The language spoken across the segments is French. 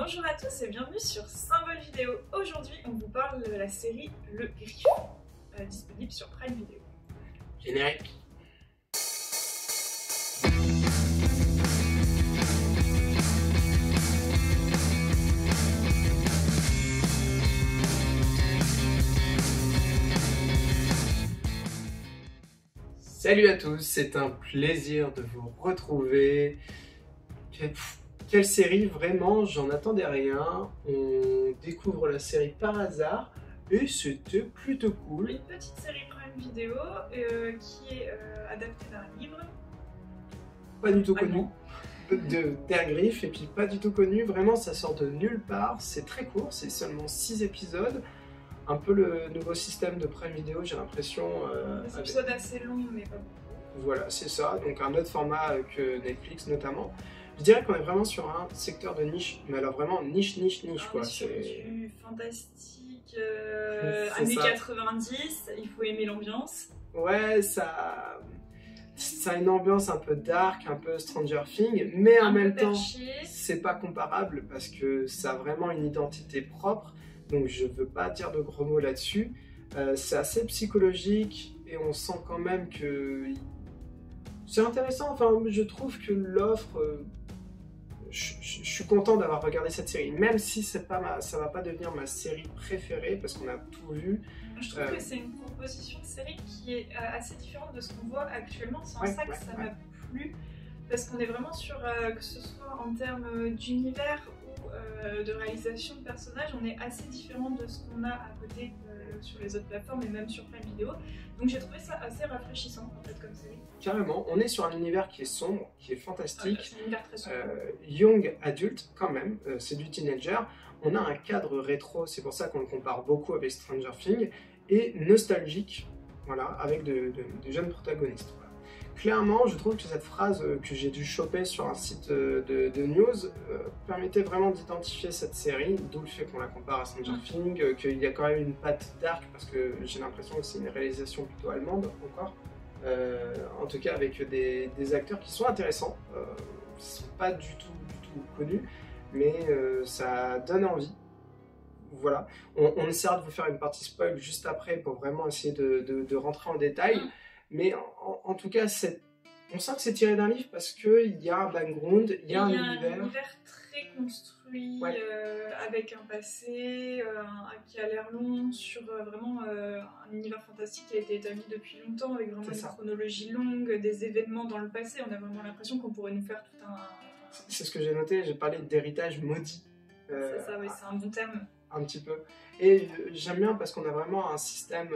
Bonjour à tous et bienvenue sur Symbole Vidéo. Aujourd'hui, on vous parle de la série Le Griffon, disponible sur Prime Video. Générique. Salut à tous, c'est un plaisir de vous retrouver. Quelle série, vraiment, j'en attendais rien. On découvre la série par hasard et c'était plutôt cool. Une petite série Prime Video qui est adaptée d'un livre. Pas du tout connu. d'Airgriff, et puis pas du tout connu. Vraiment, ça sort de nulle part. C'est très court, c'est seulement 6 épisodes. Un peu le nouveau système de Prime Video, j'ai l'impression. Des épisodes assez longs, mais pas beaucoup. Voilà, c'est ça. Donc un autre format que Netflix notamment. Je dirais qu'on est vraiment sur un secteur de niche, mais alors vraiment niche quoi. Sur du fantastique, C'est années ça. 90, il faut aimer l'ambiance. Ouais, ça a une ambiance un peu dark, un peu Stranger Things, mais en même temps, c'est pas comparable parce que ça a vraiment une identité propre. Donc je veux pas dire de gros mots là-dessus. C'est assez psychologique et on sent quand même que c'est intéressant. Enfin, je trouve que l'offre. Je suis content d'avoir regardé cette série, même si ça va pas devenir ma série préférée parce qu'on a tout vu. Je trouve que c'est une proposition de série qui est assez différente de ce qu'on voit actuellement. C'est en ça que ça m'a plu, parce qu'on est vraiment sur, que ce soit en termes d'univers ou de réalisation de personnages, on est assez différent de ce qu'on a à côté sur les autres plateformes et même sur Prime Video. Donc j'ai trouvé ça assez rafraîchissant en fait comme série. Carrément, on est sur un univers qui est sombre, qui est fantastique. C'est un univers très sombre. Young adulte quand même, c'est du teenager. On a un cadre rétro, c'est pour ça qu'on le compare beaucoup avec Stranger Things, et nostalgique, voilà, avec de jeunes protagonistes. Voilà. Clairement, je trouve que cette phrase que j'ai dû choper sur un site de news permettait vraiment d'identifier cette série, d'où le fait qu'on la compare à Stranger Things, qu'il y a quand même une patte dark, parce que j'ai l'impression que c'est une réalisation plutôt allemande encore. En tout cas avec des acteurs qui sont intéressants, qui ne sont pas du tout connus, mais ça donne envie. Voilà, on essaiera de vous faire une partie spoil juste après pour vraiment essayer de rentrer en détail, mais en tout cas on sent que c'est tiré d'un livre parce qu'il y a un background, il y a un univers très construit, avec un passé qui a l'air long, sur vraiment un univers fantastique qui a été établi depuis longtemps, avec vraiment une chronologie longue, des événements dans le passé. On a vraiment l'impression qu'on pourrait nous faire tout un... C'est ce que j'ai noté, j'ai parlé d'héritage maudit. C'est ça, oui, c'est un bon terme. Un petit peu. Et j'aime bien parce qu'on a vraiment un système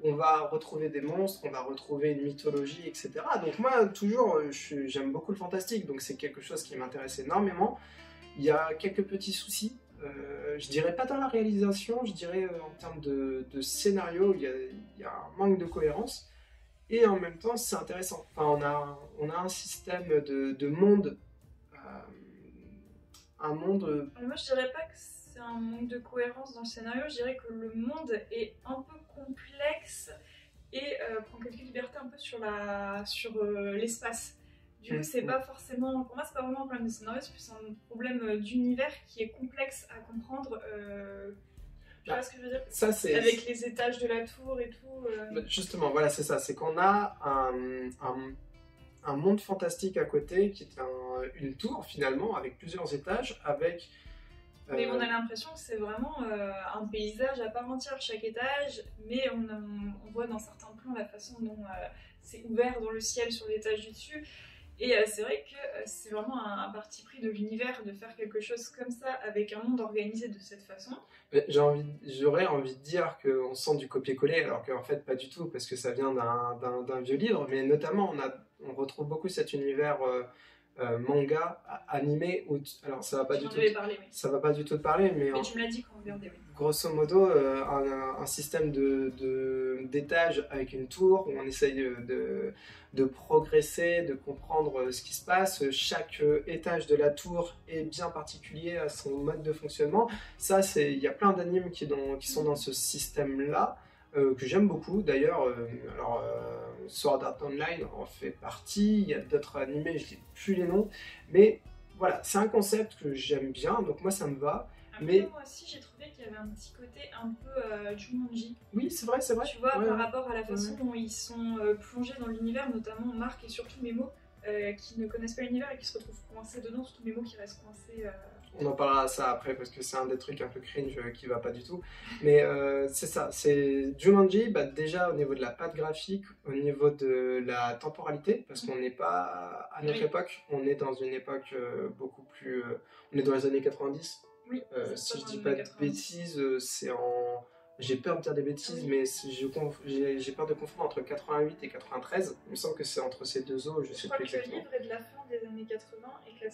où on va retrouver des monstres, on va retrouver une mythologie, etc. Donc moi, toujours, j'aime beaucoup le fantastique, donc c'est quelque chose qui m'intéresse énormément. Il y a quelques petits soucis, je dirais pas dans la réalisation, je dirais en termes de scénario, il y a un manque de cohérence, et en même temps, c'est intéressant. Enfin, on a un système de monde, un monde... Moi, je dirais pas que c'est un manque de cohérence dans le scénario, je dirais que le monde est un peu complexe et prend quelques libertés un peu sur l'espace. Du coup, c'est pas forcément, pour moi, c'est pas vraiment un problème de scénario, c'est plus un problème d'univers qui est complexe à comprendre. Tu vois ce que je veux dire? Ça, avec les étages de la tour et tout. Justement, voilà, c'est ça, c'est qu'on a un monde fantastique à côté qui est une tour finalement avec plusieurs étages, avec... Mais on a l'impression que c'est vraiment un paysage à part entière, chaque étage, mais on voit dans certains plans la façon dont c'est ouvert dans le ciel sur l'étage du dessus. Et c'est vrai que c'est vraiment un parti pris de l'univers de faire quelque chose comme ça, avec un monde organisé de cette façon. J'aurais envie de dire qu'on sent du copier-coller, alors qu'en fait pas du tout, parce que ça vient d'un vieux livre, mais notamment on retrouve beaucoup cet univers manga, animé, alors ça va pas du tout te parler, mais tu me l'as dit quand on regardait, oui. Grosso modo, un système d'étages avec une tour où on essaye de progresser, de comprendre ce qui se passe. Chaque étage de la tour est bien particulier à son mode de fonctionnement. Ça, il y a plein d'animes qui sont dans ce système-là, que j'aime beaucoup. D'ailleurs, Sword Art Online en fait partie. Il y a d'autres animés, je ne sais plus les noms, mais voilà, c'est un concept que j'aime bien, donc moi ça me va. Après, mais moi aussi, j'ai trouvé qu'il y avait un petit côté un peu Jumanji. Oui, c'est vrai, c'est vrai. Tu vois, par rapport à la façon dont ils sont plongés dans l'univers, notamment Marc et surtout Memo, qui ne connaissent pas l'univers et qui se retrouvent coincés dedans, surtout Memo qui reste coincé. On en parlera de ça après parce que c'est un des trucs un peu cringe qui va pas du tout. Mais c'est ça, c'est Jumanji, bah, déjà au niveau de la patte graphique, au niveau de la temporalité, parce qu'on n'est pas à notre époque, on est dans une époque beaucoup plus... on est dans les années 90. Oui, si je dis pas de bêtises, c'est en... J'ai peur de dire des bêtises, mais j'ai peur de confondre entre 88 et 93. Il me semble que c'est entre ces deux eaux, je sais plus exactement. Je crois que le livre est de la fin des années 80 et que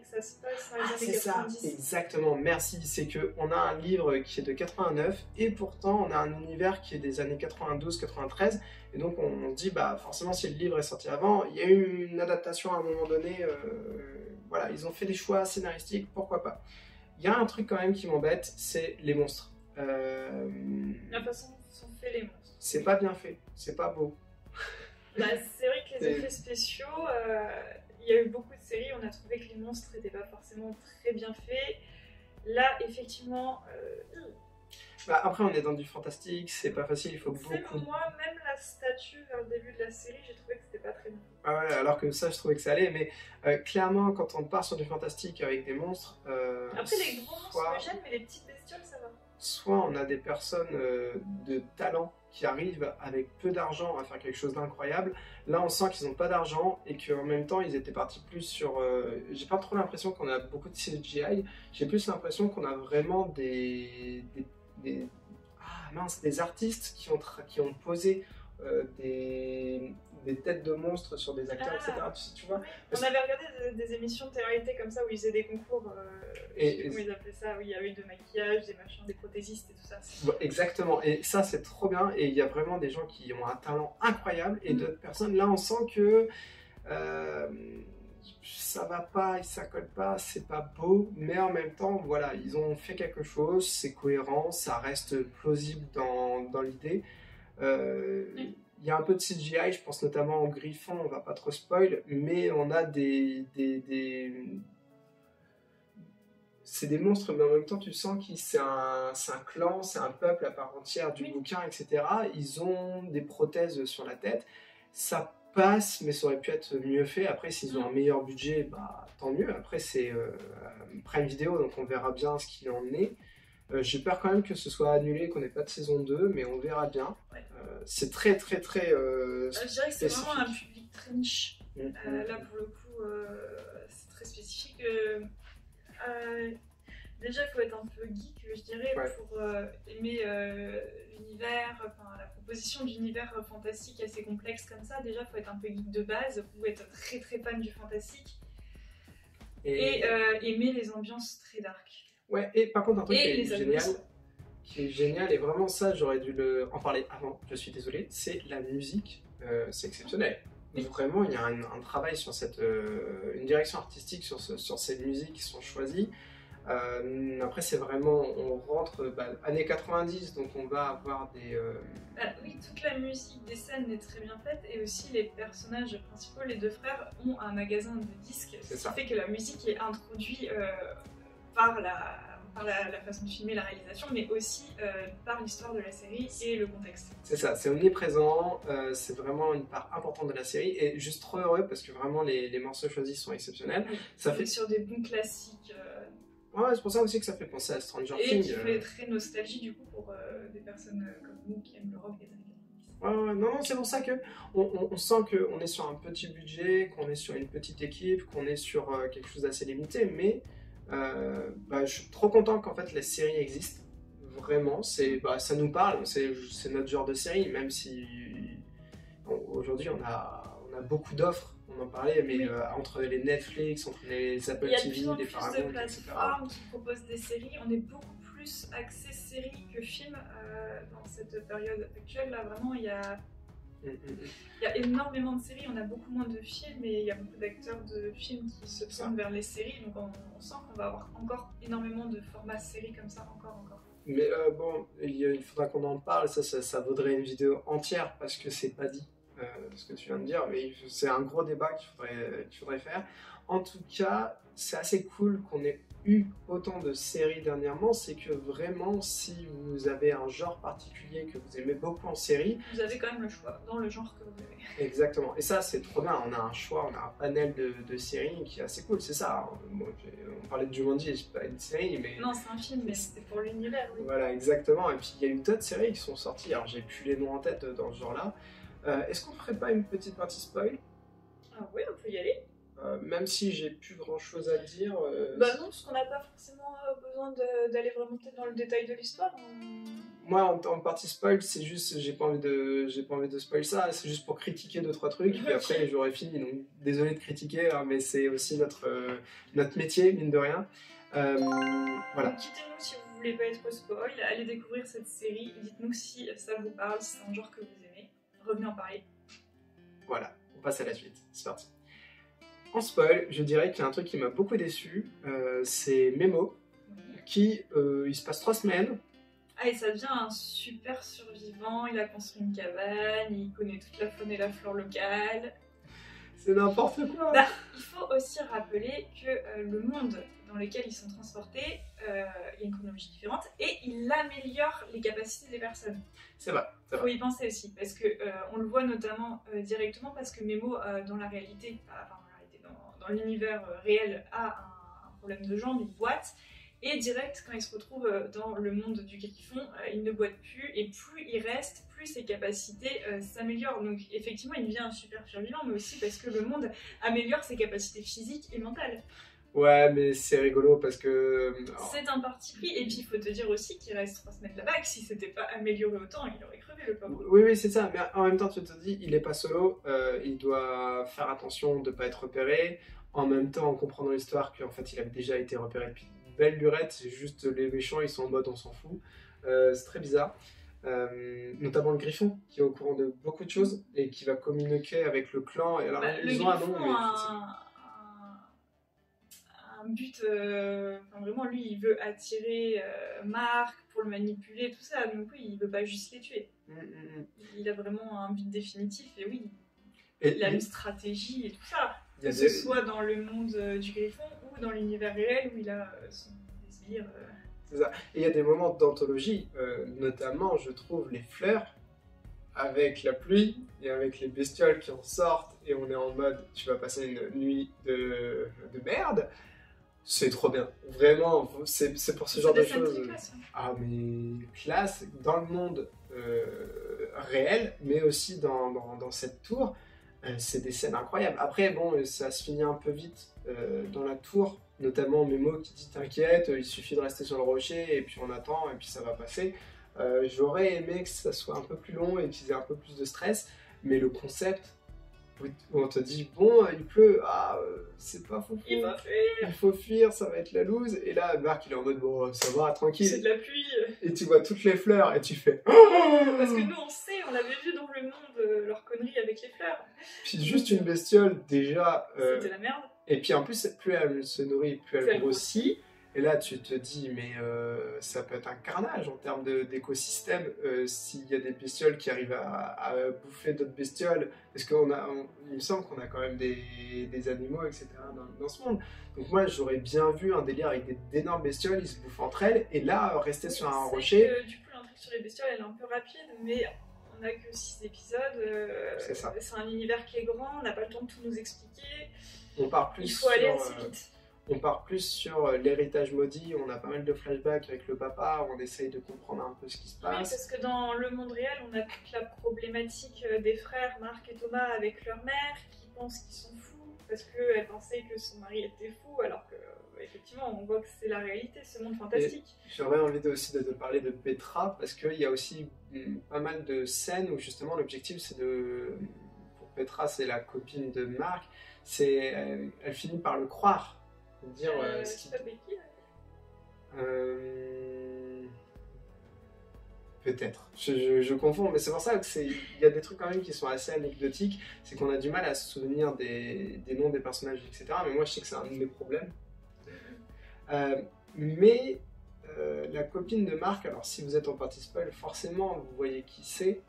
ça se passe dans les années 90. Ça, exactement, merci. C'est qu'on a un livre qui est de 89 et pourtant on a un univers qui est des années 92-93. Et donc on dit, bah forcément si le livre est sorti avant, il y a eu une adaptation à un moment donné. Voilà, ils ont fait des choix scénaristiques, pourquoi pas. Il y a un truc quand même qui m'embête, c'est les monstres. La façon dont sont faits les monstres. C'est pas bien fait, c'est pas beau. Bah, c'est vrai que les effets spéciaux, il y a eu beaucoup de séries, on a trouvé que les monstres n'étaient pas forcément très bien faits. Là, effectivement... Bah, après, on est dans du fantastique, c'est pas facile, il faut beaucoup... Moi, même la statue vers le début de la série, j'ai trouvé que c'était pas très bien. Ah ouais, alors que ça, je trouvais que ça allait, mais clairement, quand on part sur du fantastique avec des monstres... Après, les gros monstres me gênent, mais les petites bestioles, ça va. Soit on a des personnes de talent qui arrivent avec peu d'argent à faire quelque chose d'incroyable. Là, on sent qu'ils n'ont pas d'argent et qu'en même temps, ils étaient partis plus sur... J'ai pas trop l'impression qu'on a beaucoup de CGI, j'ai plus l'impression qu'on a vraiment des artistes qui ont posé des têtes de monstres sur des acteurs, etc. Tu vois, on avait regardé des émissions de télé-réalité comme ça où ils faisaient des concours, comment ils appelaient ça, où il y avait de maquillage, des machins, des prothésistes et tout ça. Exactement, et ça c'est trop bien, et il y a vraiment des gens qui ont un talent incroyable, et d'autres personnes, là on sent que ça va pas, ça colle pas, c'est pas beau, mais en même temps, voilà, ils ont fait quelque chose, c'est cohérent, ça reste plausible dans l'idée. Il y a un peu de CGI, je pense notamment au Griffon, on va pas trop spoil, mais on a c'est des monstres, mais en même temps tu sens que c'est un clan, c'est un peuple à part entière du bouquin, etc. Ils ont des prothèses sur la tête, ça passe, mais ça aurait pu être mieux fait. Après, s'ils ont un meilleur budget, bah, tant mieux. Après, c'est Prime Video, donc on verra bien ce qu'il en est. J'ai peur quand même que ce soit annulé, qu'on n'ait pas de saison 2, mais on verra bien. Ouais. C'est très je dirais que c'est vraiment un public très niche. Là, pour le coup, c'est très spécifique. Déjà, il faut être un peu geek, je dirais, pour aimer l'univers, enfin, la proposition d'univers fantastique assez complexe comme ça. Déjà, il faut être un peu geek de base, ou être très très fan du fantastique, et aimer les ambiances très dark. Ouais, et par contre, un truc qui est génial, et vraiment ça, j'aurais dû en parler avant, je suis désolé, c'est la musique, c'est exceptionnel. Vraiment, il y a un travail sur une direction artistique sur ces musiques qui sont choisies. Après, c'est vraiment, on rentre années 90, donc on va avoir des... oui, toute la musique des scènes est très bien faite, et aussi les personnages principaux, les deux frères, ont un magasin de disques, ce qui fait que la musique est introduite par la façon de filmer, la réalisation, mais aussi par l'histoire de la série et le contexte. C'est ça, c'est omniprésent, c'est vraiment une part importante de la série, et juste trop heureux parce que vraiment les morceaux choisis sont exceptionnels. Oui, ça fait sur des bons classiques. Ouais, c'est pour ça aussi que ça fait penser à Stranger Things. Et qui fait très nostalgie du coup pour des personnes comme nous qui aiment le rock des années 90. Non, c'est pour ça que on sent qu'on est sur un petit budget, qu'on est sur une petite équipe, qu'on est sur quelque chose d'assez limité, mais je suis trop content qu'en fait la série existe. Vraiment, ça nous parle, c'est notre genre de série, même si aujourd'hui on a beaucoup d'offres. On en parlait, mais entre les Netflix, entre les Apple TV, les Paramount, etc. Il y a de plus en plus de plateformes qui proposent des séries. On est beaucoup plus axé série que film dans cette période actuelle. Là, vraiment, il y a énormément de séries. On a beaucoup moins de films et il y a beaucoup d'acteurs de films qui se tournent vers les séries. Donc, on sent qu'on va avoir encore énormément de formats séries comme ça, encore. Mais il faudra qu'on en parle. Ça vaudrait une vidéo entière parce que c'est pas dit. de ce que tu viens de dire, mais c'est un gros débat qu'il faudrait faire. En tout cas, c'est assez cool qu'on ait eu autant de séries dernièrement, c'est que vraiment, si vous avez un genre particulier que vous aimez beaucoup en série, vous avez quand même le choix dans le genre que vous aimez. Exactement, et ça c'est trop bien, on a un choix, on a un panel de séries qui est assez cool, c'est ça. Bon, on parlait de Jumanji, c'est pas une série, mais... Non, c'est un film, mais c'était pour l'univers, oui. Voilà, exactement, et puis il y a eu d'autres séries qui sont sorties, alors j'ai plus les noms en tête dans ce genre-là. Est-ce qu'on ferait pas une petite partie spoil? Ah oui, on peut y aller. Même si j'ai plus grand chose à dire. Bah non, parce qu'on n'a pas forcément besoin d'aller vraiment dans le détail de l'histoire. Moi, en partie spoil, c'est juste, j'ai pas envie de spoil ça, c'est juste pour critiquer 2-3 trucs, et après j'aurais fini, donc désolé de critiquer, hein, mais c'est aussi notre métier, mine de rien. Voilà. Quittez-nous si vous voulez pas être spoil, allez découvrir cette série, dites-nous si ça vous parle, si c'est un genre que vous aimez, revenez en parler. Voilà, on passe à la suite, c'est parti. En spoil, je dirais qu'il y a un truc qui m'a beaucoup déçu, c'est Memo, qui, il se passe 3 semaines. Ah, et ça devient un super survivant, il a construit une cabane, il connaît toute la faune et la flore locale. C'est n'importe quoi. Bah, il faut aussi rappeler que le monde dans lequel ils sont transportés, il y a une chronologie différente, et il améliore les capacités des personnes. C'est vrai. Il faut y penser aussi, parce que on le voit notamment directement parce que Memo, dans la réalité, dans l'univers réel, a un problème de jambe, il boite, et direct, quand il se retrouve dans le monde du Griffon, il ne boite plus, et plus il reste, plus ses capacités s'améliorent. Donc effectivement, il devient un super survivant, mais aussi parce que le monde améliore ses capacités physiques et mentales. Ouais, mais c'est rigolo parce que... C'est un parti pris, et puis il faut te dire aussi qu'il reste 3 semaines là-bas, que si c'était pas amélioré autant, il aurait crevé le pauvre. Oui, c'est ça, mais en même temps, tu te dis, il est pas solo, il doit faire attention de pas être repéré, en même temps, en comprenant l'histoire qu'en fait, il avait déjà été repéré depuis une belle lurette, c'est juste les méchants, ils sont en mode on s'en fout, c'est très bizarre. Notamment le Griffon, qui est au courant de beaucoup de choses, et qui va communiquer avec le clan, et alors ils ont un nom, mais... un but, vraiment lui il veut attirer Marc pour le manipuler, tout ça, donc oui, il veut pas juste les tuer. Il a vraiment un but définitif, et oui, il a une stratégie et tout ça, que ce soit dans le monde du Griffon ou dans l'univers réel où il a son désir. C'est ça. Et il y a des moments d'anthologie, notamment je trouve les fleurs, avec la pluie et avec les bestioles qui en sortent, et on est en mode tu vas passer une nuit de merde. C'est trop bien, vraiment, c'est pour ce genre de choses. Classe, hein. Ah mais classe, dans le monde réel, mais aussi dans cette tour, c'est des scènes incroyables. Après bon, ça se finit un peu vite dans la tour, notamment Memo qui dit t'inquiète, il suffit de rester sur le rocher et puis on attend et puis ça va passer. J'aurais aimé que ça soit un peu plus long et qu'ils aient un peu plus de stress, mais le concept... où on te dit bon il pleut, c'est pas fou, il faut fuir, ça va être la loose, et là Marc il est en mode bon ça va tranquille, c'est de la pluie, et tu vois toutes les fleurs et tu fais parce que nous on sait, on avait vu dans le monde leur connerie avec les fleurs, puis juste une bestiole déjà c'était la merde, et puis en plus plus elle se nourrit, plus elle grossit. Et là, tu te dis, mais ça peut être un carnage en termes d'écosystème s'il y a des bestioles qui arrivent à bouffer d'autres bestioles. Parce qu'il me semble qu'on a quand même des animaux, etc. dans ce monde. Donc moi, j'aurais bien vu un délire avec d'énormes bestioles, ils se bouffent entre elles. Et là, rester sur un rocher... du coup, l'intrigue sur les bestioles, elle est un peu rapide, mais on n'a que 6 épisodes. C'est ça. C'est un univers qui est grand, on n'a pas le temps de tout nous expliquer. On part plus Il faut aller assez vite. On part plus sur l'héritage maudit, on a pas mal de flashbacks avec le papa, on essaye de comprendre un peu ce qui se passe. Oui, parce que dans le monde réel, on a toute la problématique des frères Marc et Thomas avec leur mère, qui pensent qu'ils sont fous, parce qu'elle pensait que son mari était fou, alors que, effectivement, on voit que c'est la réalité, ce monde fantastique. J'aurais envie aussi de te parler de Petra, parce qu'il y a aussi pas mal de scènes où justement l'objectif c'est de... Pour Petra, c'est la copine de Marc, elle finit par le croire. Dire c'est pas Becky, peut-être, je confonds, mais c'est pour ça que il y a des trucs quand même qui sont assez anecdotiques, c'est qu'on a du mal à se souvenir des noms des personnages, etc. Mais moi je sais que c'est un de mes problèmes. Mais la copine de Marc, alors si vous êtes en partie spoil, forcément vous voyez qui c'est.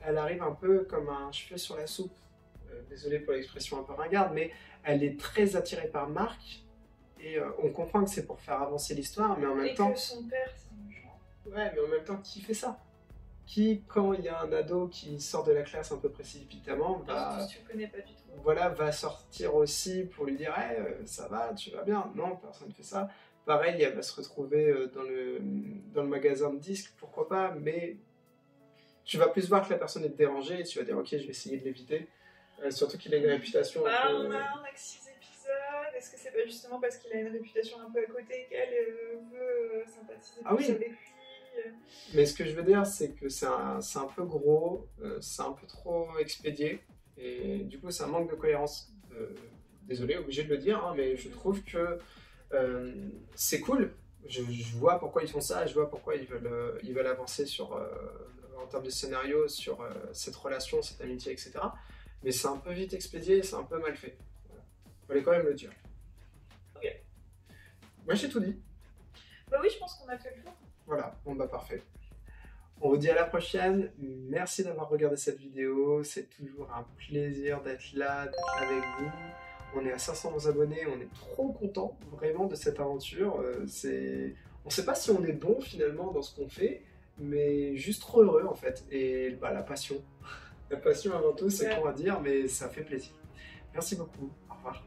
Elle arrive un peu comme un cheveu sur la soupe. Désolé pour l'expression un peu ringarde, mais elle est très attirée par Mark. Et on comprend que c'est pour faire avancer l'histoire, mais en même temps... Et que son père, c'est un méchant. Ouais, mais en même temps, qui fait ça? Qui, quand il y a un ado qui sort de la classe un peu précipitamment, tu le connais pas du tout. Voilà, va sortir aussi pour lui dire hey, ça va, tu vas bien. Non, personne ne fait ça. Pareil, elle va se retrouver dans le magasin de disques, pourquoi pas, mais tu vas plus voir que la personne est dérangée et tu vas dire ok, je vais essayer de l'éviter. Surtout qu'il a une réputation on a que 6 épisodes. Est-ce que c'est pas justement parce qu'il a une réputation un peu à côté qu'elle veut sympathiser plus avec lui? Mais ce que je veux dire, c'est que c'est un peu gros, c'est un peu trop expédié, et du coup, c'est un manque de cohérence. Désolé, obligé de le dire, hein, mais je trouve que c'est cool. Je vois pourquoi ils font ça, je vois pourquoi ils veulent avancer en termes de scénario sur cette relation, cette amitié, etc. Mais c'est un peu vite expédié, c'est un peu mal fait. Voilà. Fallait quand même le dire. Ok. Moi, j'ai tout dit. Bah oui, je pense qu'on a fait le tour. Voilà, bon bah parfait. On vous dit à la prochaine. Merci d'avoir regardé cette vidéo. C'est toujours un plaisir d'être là avec vous. On est à 500 abonnés, on est trop content vraiment de cette aventure. On ne sait pas si on est bon finalement dans ce qu'on fait, mais juste trop heureux en fait. Et bah, la passion. La passion avant tout, c'est con à dire, mais ça fait plaisir. Merci beaucoup. Au revoir.